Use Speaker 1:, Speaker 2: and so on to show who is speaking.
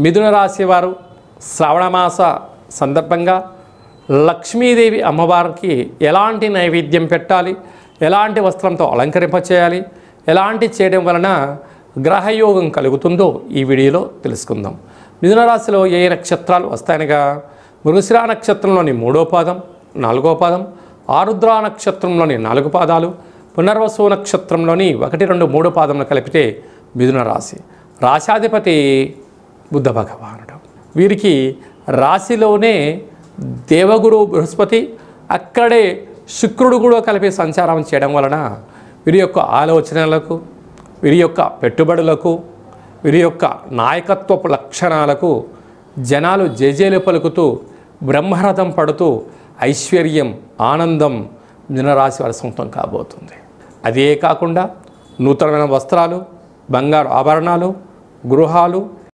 Speaker 1: మిథున రాశి వారు శ్రావణమాస సందర్భంగా లక్ష్మీదేవి అమ్మవారికి ఎలాంటి నైవేద్యం పెట్టాలి, ఎలాంటి వస్త్రంతో అలంకరింపచేయాలి, ఎలాంటి చేయడం వలన గ్రహయోగం కలుగుతుందో ఈ వీడియోలో తెలుసుకుందాం. మిథున రాశిలో ఏ నక్షత్రాలు వస్తాయనగా మృగశిర నక్షత్రంలోని 3వ పాదం, 4వ పాదం, ఆరుద్ర నక్షత్రంలోని 4 పాదాలు, పునర్వసు నక్షత్రంలోని 1, 2, 3 పాదములు కలిపితే మిథున రాశి. రాశాధిపతి బుద్ధ భగవానుడు. వీరికి రాశిలోనే దేవగురు బృహస్పతి, అక్కడే శుక్రుడు కూడా కలిపి సంచారం చేయడం వలన వీరి యొక్క ఆలోచనలకు, వీరి యొక్క పెట్టుబడులకు, వీరి యొక్క నాయకత్వపు లక్షణాలకు జనాలు జేజేలు పలుకుతూ బ్రహ్మరథం పడుతూ ఐశ్వర్యం, ఆనందం మిథునరాశి వారి సొంతం కాబోతుంది. అదే కాకుండా నూతనమైన వస్త్రాలు, బంగారు ఆభరణాలు, గృహాలు,